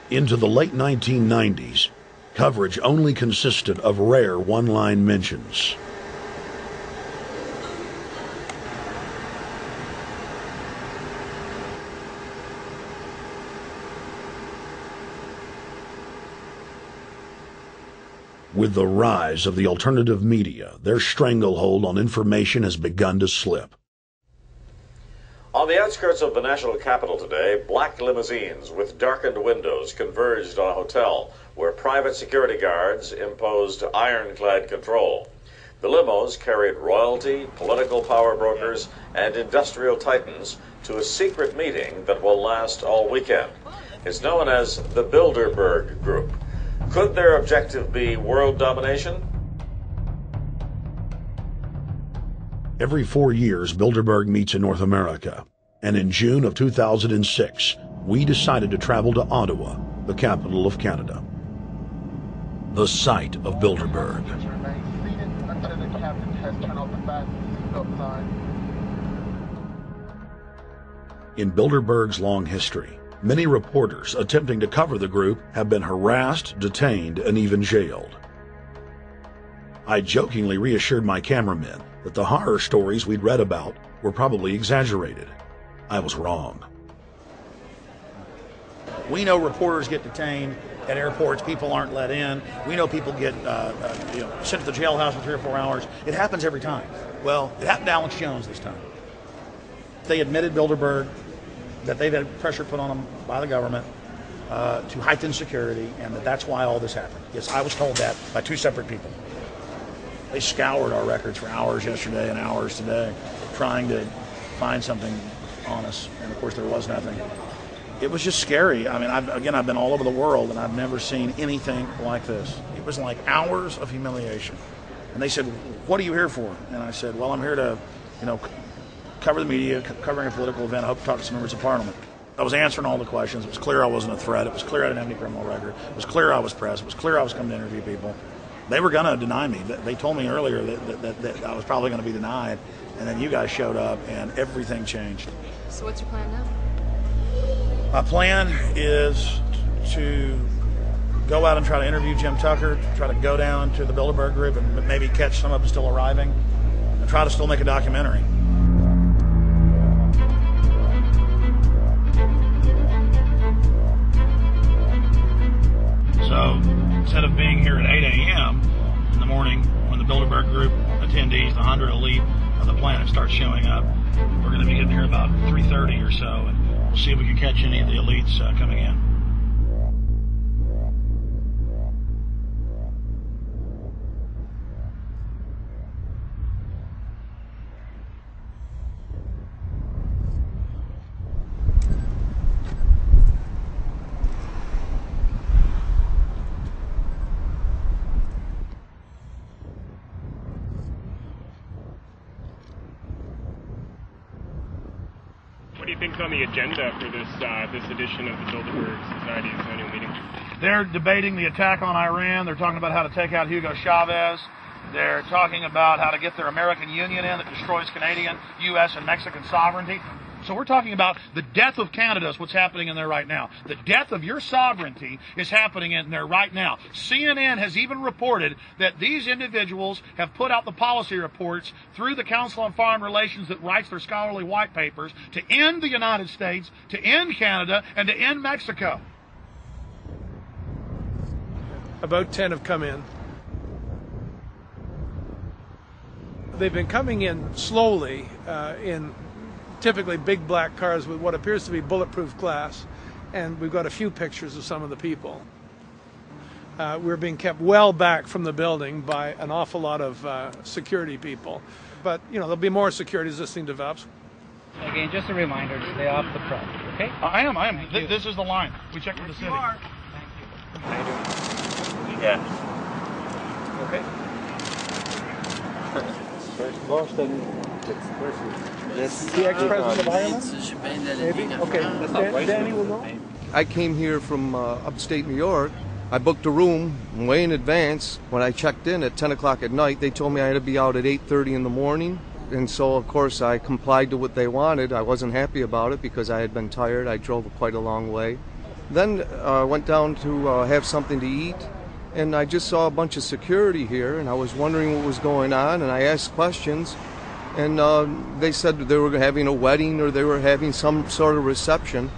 Into the late 1990s, coverage only consisted of rare one-line mentions. With the rise of the alternative media, their stranglehold on information has begun to slip. On the outskirts of the national capital today, black limousines with darkened windows converged on a hotel where private security guards imposed ironclad control. The limos carried royalty, political power brokers, and industrial titans to a secret meeting that will last all weekend. It's known as the Bilderberg Group. Could their objective be world domination? Every 4 years, Bilderberg meets in North America, and in June of 2006, we decided to travel to Ottawa, the capital of Canada. The site of Bilderberg. In Bilderberg's long history, many reporters attempting to cover the group have been harassed, detained, and even jailed. I jokingly reassured my cameramen that the horror stories we'd read about were probably exaggerated. I was wrong. We know reporters get detained at airports, people aren't let in. We know people get sent to the jailhouse for 3 or 4 hours. It happens every time. Well, it happened to Alex Jones this time. They admitted Bilderberg that they've had pressure put on them by the government to heighten security, and that's why all this happened. Yes, I was told that by 2 separate people. They scoured our records for hours yesterday and hours today, trying to find something on us, and of course there was nothing. It was just scary. I mean, I've been all over the world, and I've never seen anything like this. It was like hours of humiliation. And they said, "What are you here for?" And I said, "Well, I'm here to, cover the media, covering a political event. I hope to talk to some members of Parliament." I was answering all the questions. It was clear I wasn't a threat. It was clear I didn't have any criminal record. It was clear I was press. It was clear I was coming to interview people. They were going to deny me. They told me earlier that I was probably going to be denied, and then you guys showed up, and everything changed. So what's your plan now? My plan is to go out and try to interview Jim Tucker, try to go down to the Bilderberg Group and maybe catch some of them still arriving, and try to still make a documentary. So instead of being here at 8 a.m. in the morning when the Bilderberg Group attendees, the 100 elite of the planet, start showing up, we're going to be getting here about 3:30 or so, and we'll see if we can catch any of the elites coming in. What do you think's on the agenda for this edition of the Bilderberg Society's annual meeting? They're debating the attack on Iran. They're talking about how to take out Hugo Chavez. They're talking about how to get their American Union in that destroys Canadian, U.S., and Mexican sovereignty. So we're talking about the death of Canada is what's happening in there right now. The death of your sovereignty is happening in there right now. CNN has even reported that these individuals have put out the policy reports through the Council on Foreign Relations that writes their scholarly white papers to end the United States, to end Canada, and to end Mexico. About 10 have come in. They've been coming in slowly in typically big black cars with what appears to be bulletproof glass, and we've got a few pictures of some of the people. We're being kept well back from the building by an awful lot of security people, but there'll be more security as this thing develops. Again, just a reminder to stay off the front, okay? I am. This is the line. We checked with the city. Thank you. How you doing? Yeah. Okay. The ex-president of Ireland? Maybe? Okay, Danny will know. I came here from upstate New York. I booked a room way in advance. When I checked in at 10 o'clock at night, they told me I had to be out at 8:30 in the morning. And so, of course, I complied to what they wanted. I wasn't happy about it because I had been tired. I drove quite a long way. Then I went down to have something to eat, and I just saw a bunch of security here, and I was wondering what was going on, and I asked questions, and they said they were having a wedding or they were having some sort of reception.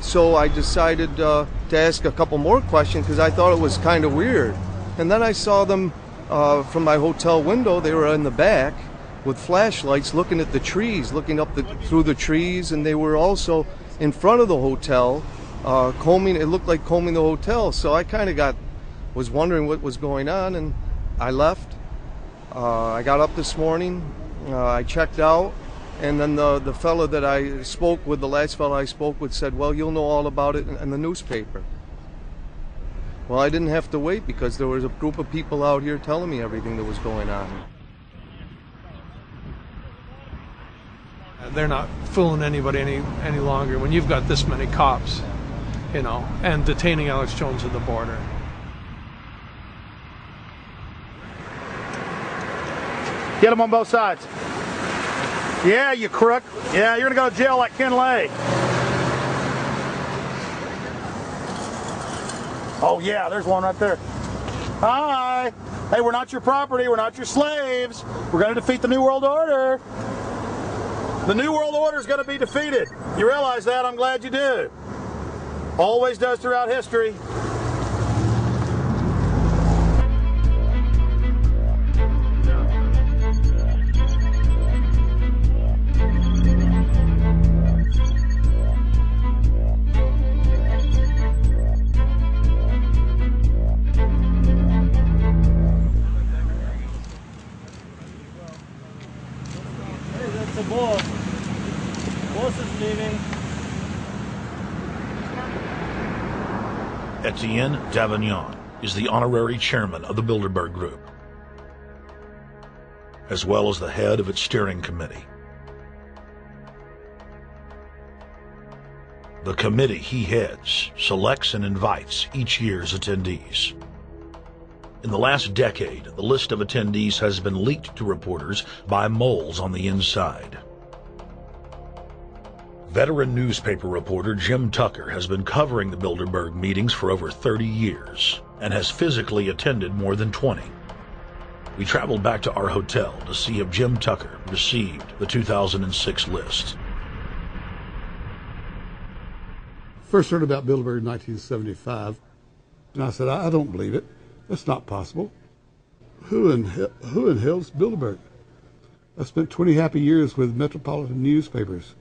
So I decided to ask a couple more questions because I thought it was kind of weird. And then I saw them from my hotel window. They were in the back with flashlights looking at the trees, looking up through the trees, and they were also in front of the hotel combing. It looked like combing the hotel. So I kind of was wondering what was going on, and I left. I got up this morning. I checked out, and then the fellow that I spoke with, the last fellow I spoke with, said, well, you'll know all about it in the newspaper. Well, I didn't have to wait because there was a group of people out here telling me everything that was going on. They're not fooling anybody any longer when you've got this many cops, you know, and detaining Alex Jones at the border. Get them on both sides. Yeah, you crook. Yeah, you're going to go to jail like Ken Lay. Oh, yeah, there's one right there. Hi. Hey, we're not your property. We're not your slaves. We're going to defeat the New World Order. The New World Order is going to be defeated. You realize that? I'm glad you do. Always does throughout history. Etienne Davignon is the honorary chairman of the Bilderberg Group, as well as the head of its steering committee. The committee he heads selects and invites each year's attendees. In the last decade, the list of attendees has been leaked to reporters by moles on the inside. Veteran newspaper reporter Jim Tucker has been covering the Bilderberg meetings for over 30 years and has physically attended more than 20. We traveled back to our hotel to see if Jim Tucker received the 2006 list. First heard about Bilderberg in 1975, and I said, I don't believe it. That's not possible. Who in hell's Bilderberg? I spent 20 happy years with metropolitan newspapers.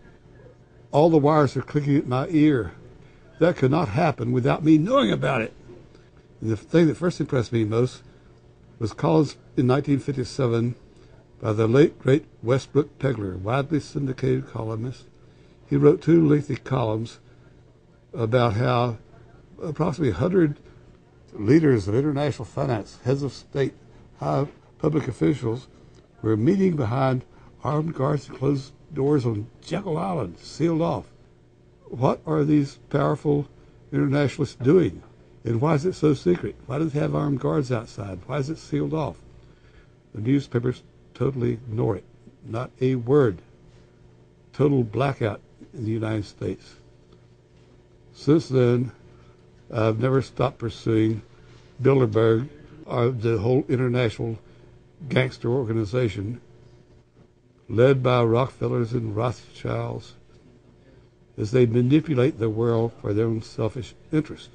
All the wires are clicking at my ear. That could not happen without me knowing about it. And the thing that first impressed me most was columns in 1957 by the late, great Westbrook Pegler, widely syndicated columnist. He wrote 2 lengthy columns about how approximately 100 leaders of international finance, heads of state, high public officials were meeting behind armed guards and closed doors on Jekyll Island, sealed off. What are these powerful internationalists doing? And why is it so secret? Why do they have armed guards outside? Why is it sealed off? The newspapers totally ignore it. Not a word. Total blackout in the United States. Since then, I've never stopped pursuing Bilderberg, or the whole international gangster organization led by Rockefellers and Rothschilds, as they manipulate the world for their own selfish interest.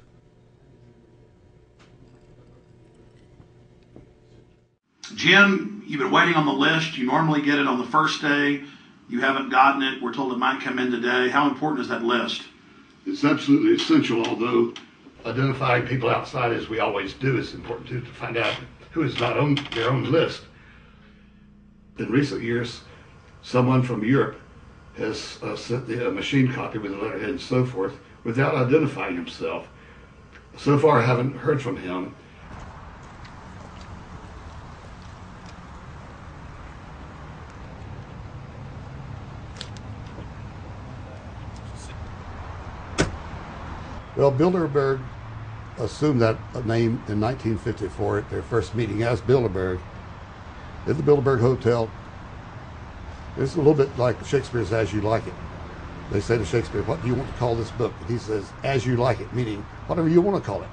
Jim, you've been waiting on the list. You normally get it on the first day. You haven't gotten it. We're told it might come in today. How important is that list? It's absolutely essential, although identifying people outside, as we always do, is important too, to find out who is not on their own list. In recent years, someone from Europe has sent a machine copy with a letterhead and so forth without identifying himself. So far, I haven't heard from him. Well, Bilderberg assumed that name in 1954 at their first meeting as Bilderberg at the Bilderberg Hotel. It's a little bit like Shakespeare's As You Like It. They say to Shakespeare, what do you want to call this book? And he says, As You Like It, meaning whatever you want to call it.